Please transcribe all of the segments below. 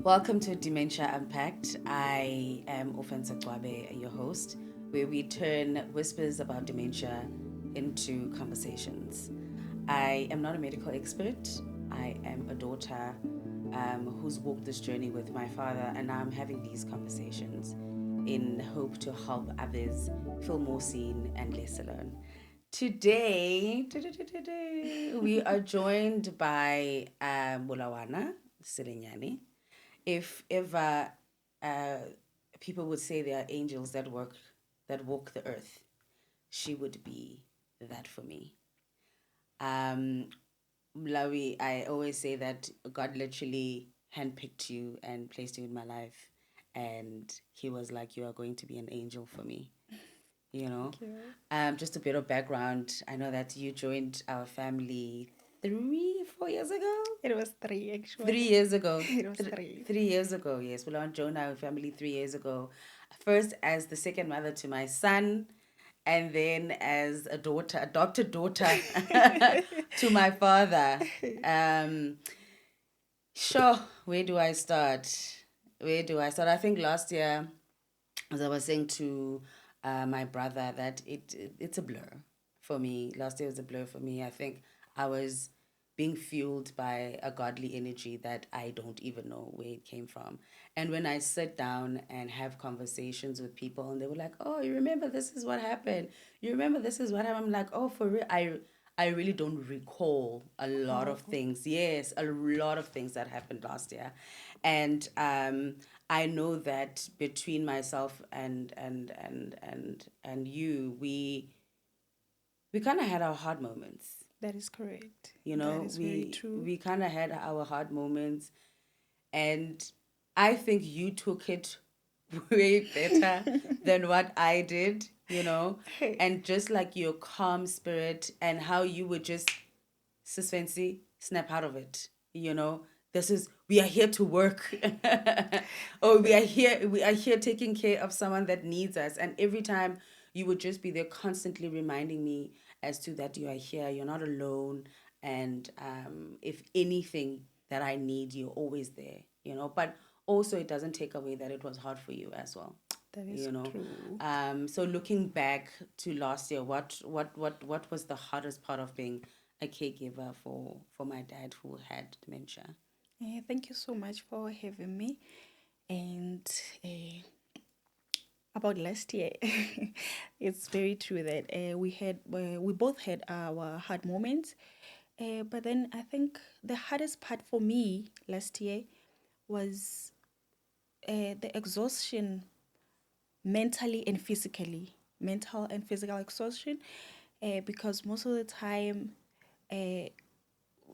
Welcome to Dementia Unpacked. I am Ofentse, your host, where we turn whispers about dementia into conversations. I am not a medical expert. I am a daughter who's walked this journey with my father, and now I'm having these conversations in hope to help others feel more seen and less alone. Today, we are joined by Bulawana Selinyane. If ever uh, people would say there are angels that walk the earth, she would be that for me. Um, Blawi, I always say that God literally handpicked you and placed you in my life, and He was like, "You are going to be an angel for me." You know. Thank you. Just a bit of background. I know that you joined our family 3, 4 years ago. It was three actually. 3 years ago. It was three. 3 years ago, yes. Well, I joined our family 3 years ago. First as the second mother to my son, and then as a daughter, adopted daughter to my father. Um, sure, where do I start? Where do I start? I think last year, as I was saying to my brother, that it's a blur for me. Last year was a blur for me. I think I was being fueled by a godly energy that I don't even know where it came from. And when I sit down and have conversations with people, and they were like, "Oh, you remember this is what happened? You remember this is what happened?" I'm like, "Oh, for real? I really don't recall a lot of Oh, things. Yes, a lot of things that happened last year, and I know that between myself and you, we kind of had our hard moments. that is correct. You That know, is very we true. we kind of had our hard moments, and I think you took it way better than what I did. You know, and just like your calm spirit and how you would just suspense snap out of it. You know, this is we are here to work, or we are here taking care of someone that needs us. And every time you would just be there, constantly reminding me as to that you are here, you're not alone, and if anything that I need, you're always there. You know, but also it doesn't take away that it was hard for you as well. That is You know, true. so looking back to last year, what was the hardest part of being a caregiver for my dad who had dementia? Thank you so much for having me. And about last year, it's very true that we both had our hard moments. But then I think the hardest part for me last year was the exhaustion mentally and physically, mental and physical exhaustion, because most of the time uh,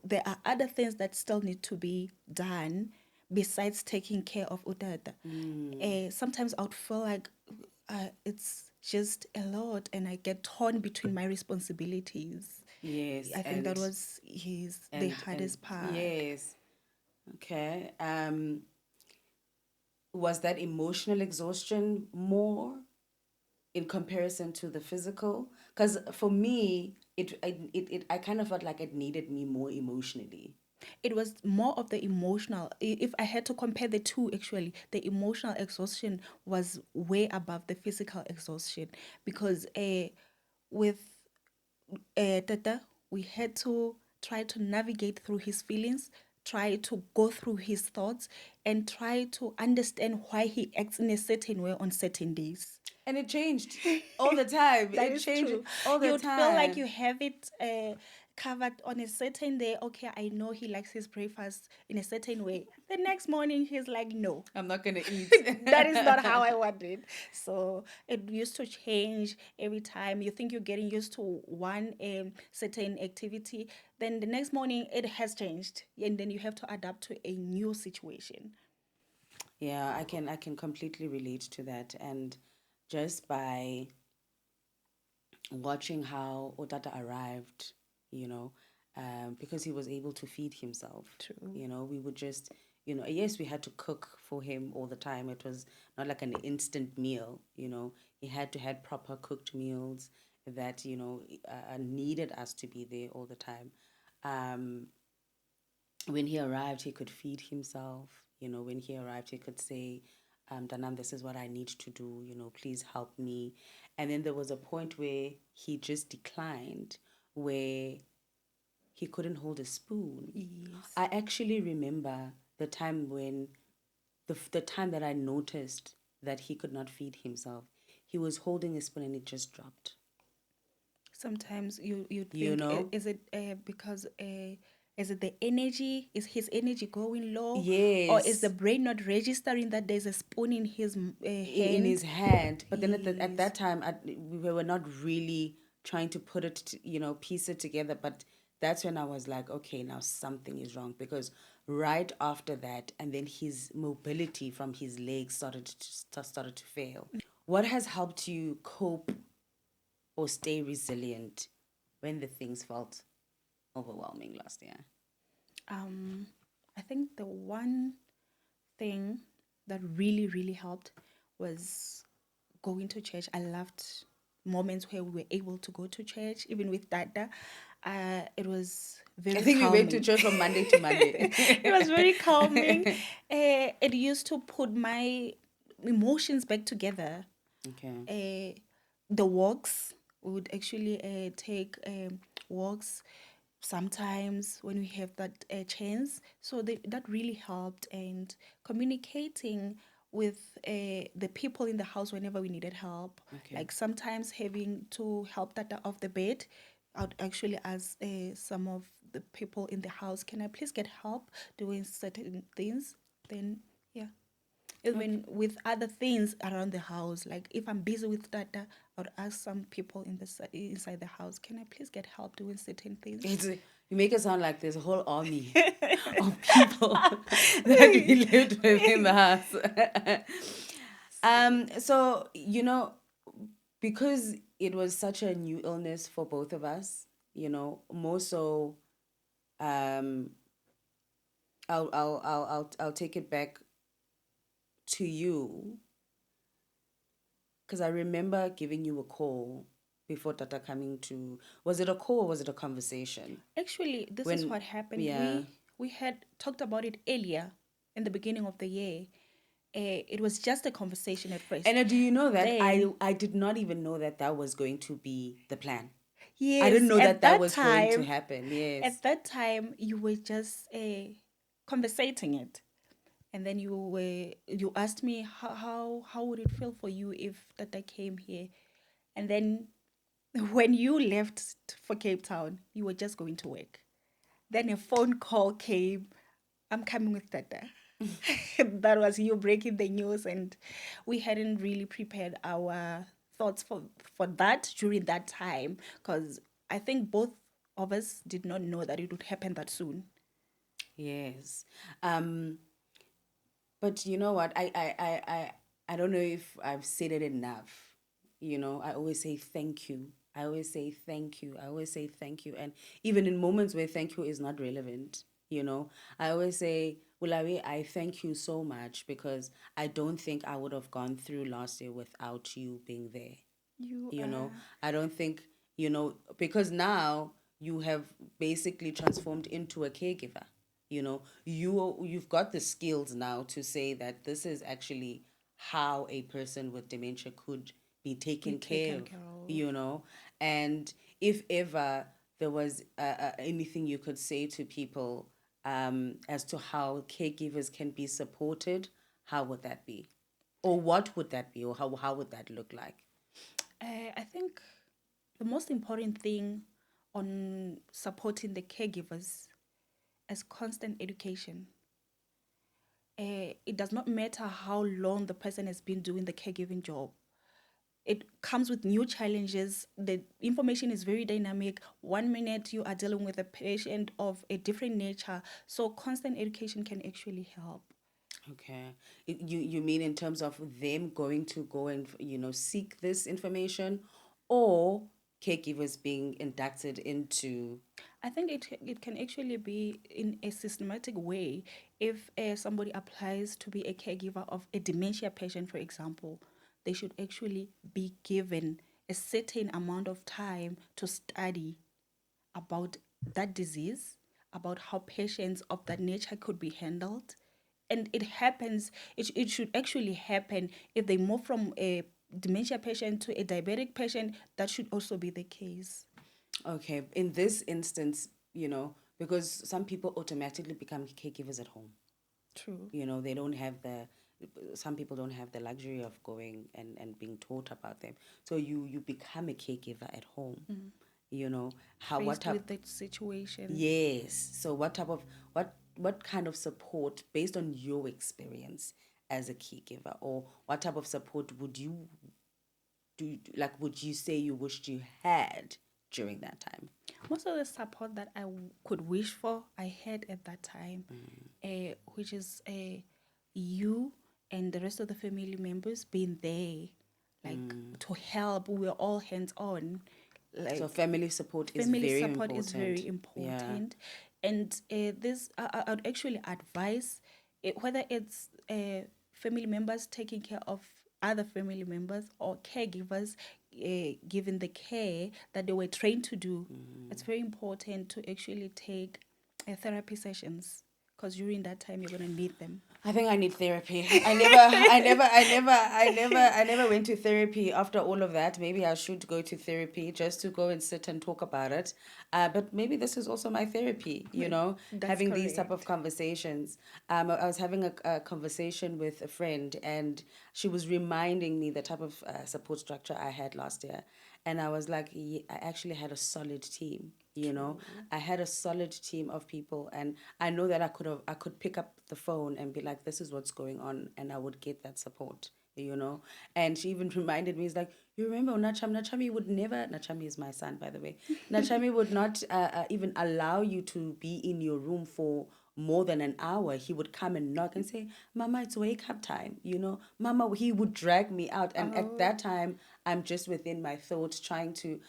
there are other things that still need to be done besides taking care of Udada. Sometimes I would feel like it's just a lot and I get torn between my responsibilities. Yes, I think that was the and hardest part. yes, okay. Was that emotional exhaustion more in comparison to the physical? Because for me, I kind of felt like it needed me more emotionally. It was more of the emotional. If I had to compare the two, actually, the emotional exhaustion was way above the physical exhaustion because with Tata, we had to try to navigate through his feelings, try to go through his thoughts, and try to understand why he acts in a certain way on certain days. And it changed all the time. That It is changed true. all the You'd feel like time. you have it covered on a certain day. Okay, I know he likes his breakfast in a certain way. The next morning, he's like, no, I'm not gonna eat. that is not how I want it. So it used to change every time. You think you're getting used to one certain activity, then the next morning it has changed, and then you have to adapt to a new situation. Yeah, I can completely relate to that. And just by watching how Otata arrived, you know, because he was able to feed himself. True. We would just, yes, we had to cook for him all the time. It was not like an instant meal. He had to had proper cooked meals that needed us to be there all the time. Um, when he arrived, he could feed himself. When he arrived, he could say, Danam, this is what I need to do, please help me. And then there was a point where he just declined, where he couldn't hold a spoon. Yes. I actually remember the time when the time that I noticed that he could not feed himself. He was holding a spoon and it just dropped. Sometimes you You think, know? is it because is it the energy? Is his energy going low, or is the Yes, brain not registering that there's a spoon in his in his hand? hand. But then at Yes. that time, we were not really trying to put it, piece it together. But that's when I was like, okay, now something is wrong, because right after that, and then his mobility from his legs started to fail. What has helped you cope or stay resilient when the things felt overwhelming last year? Um, I think the one thing that really, really helped was going to church. I loved moments where we were able to go to church, even with Dada. It was I very think we went to calming. church from Monday to Monday. It was very calming. It used to put my emotions back together. Okay. The walks, we would actually take walks sometimes when we have that chance. So that really helped, and communicating with the people in the house whenever we needed help. Okay. Like sometimes having to help that off the bed, I'd actually ask some of the people in the house, can I please get help doing certain things? Then, yeah. Okay. Even with other things around the house, like if I'm busy with data, I would ask some people inside the house, can I please get help doing certain things? You make it sound like there's a whole army of people that we lived with in the house. So, because it was such a new illness for both of us, more so, um, I'll take it back to you, because I remember giving you a call before Tata coming to. Was it a call or was it a conversation? Actually, this is When, what happened. yeah. We had talked about it earlier in the beginning of the year. It was just a conversation at first. And do you know that Then, I did not even know that that was going to be the plan. I didn't yes, know that that was going to happen. Yes. at that time, you were just conversating it. And then you asked me how would it feel for you if Tata came here, and then when you left for Cape Town, you were just going to work. Then a phone call came. I'm coming with Tata. That was you breaking the news, and we hadn't really prepared our thoughts for that during that time, because I think both of us did not know that it would happen that soon. Yes. Um, but you know what? I don't know if I've said it enough. I always say thank you. I always say thank you. I always say thank you. And even in moments where thank you is not relevant, I always say, Ulawi, I thank you so much, because I don't think I would have gone through last year without you being there. You you know are. I don't think, because now you have basically transformed into a caregiver. You've got the skills now to say that this is actually how a person with dementia could be Be taken care taken of. care of. you know and if ever there was anything you could say to people, as to how caregivers can be supported, how would that be, or what would that be, or how would that look like? I think the most important thing on supporting the caregivers is constant education. It does not matter how long the person has been doing the caregiving job. It comes with new challenges. The information is very dynamic. One minute you are dealing with a patient of a different nature. So constant education can actually help. Okay. You mean in terms of them going to go and, seek this information, or caregivers being inducted into. I think it can actually be in a systematic way. If somebody applies to be a caregiver of a dementia patient, for example, they should actually be given a certain amount of time to study about that disease, about how patients of that nature could be handled, and it happens. It should actually happen if they move from a dementia patient to a diabetic patient. That should also be the case. Okay, in this instance, because some people automatically become caregivers at home. True. They don't have some people don't have the luxury of going and being taught about them. So you become a caregiver at home. What Faced type? with that situation. Yes. So what kind of support, based on your experience as a caregiver, or what type of support would you do? Like, would you say you wished you had during that time? Most of the support that could wish for, I had at that time, which is you and the rest of the family members being there, like to help. We were all hands on. Like, so family support is family very support is important. very important, and this I would actually advise whether it's family members taking care of other family members or caregivers giving the care that they were trained to do. It's very important to actually take therapy sessions, because during that time you're going to need them. I think I need therapy. I never went to therapy after all of that. Maybe I should go to therapy just to go and sit and talk about it. But maybe this is also my therapy, That's having these type of correct. conversations. I was having a conversation with a friend, and she was reminding me the type of support structure I had last year. And I was like, yeah, I actually had a solid team. I had a solid team of people, and I know that I could pick up the phone and be like, this is what's going on, and I would get that support. And she even reminded me, it's like, you remember Nachami would never, Nachami is my son, by the way, Nachami would not even allow you to be in your room for more than an hour. He would come and knock and say, Mama, it's wake up time. Mama, he would drag me out, and at that time I'm just within my thoughts trying to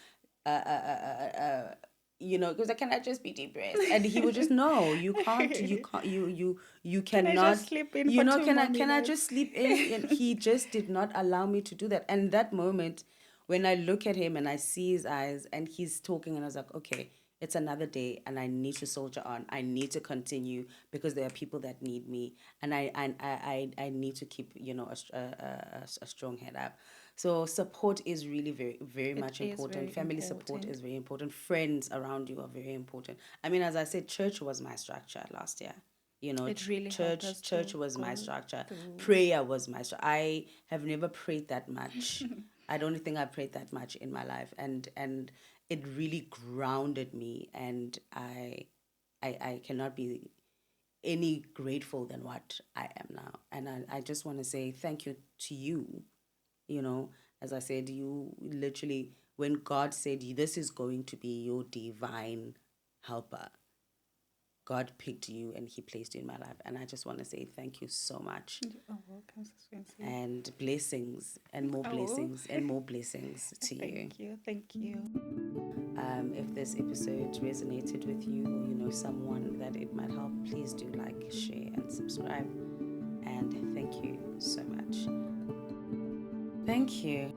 because I cannot just be depressed, and he would just, no, you can't, you Can I just cannot, sleep in for two more can I minutes? just sleep in? And he just did not allow me to do that. And that moment, when I look at him and I see his eyes and he's talking, and I was like, okay, it's another day, and I need to soldier on. I need to continue, because there are people that need me, and I need to keep a strong head up. So support is really very, very It much is important. very Family support important. is very important. Friends around you are very important. I mean, as I said, church was my structure last year. It really helped us Church to was my go structure. through. Prayer was my structure. I have never prayed that much. I don't think I prayed that much in my life, and it really grounded me, and I cannot be any grateful than what I am now. And I just want to say thank you to you. As I said, you literally, when God said, this is going to be your divine helper, God picked you and he placed you in my life. And I just want to say thank you so much. Oh, welcome, Suspense. And blessings and more Oh, blessings and more blessings to you. thank you, thank you. If this episode resonated with you, or you know someone that it might help, please do like, share, and subscribe. And thank you so much. Thank you.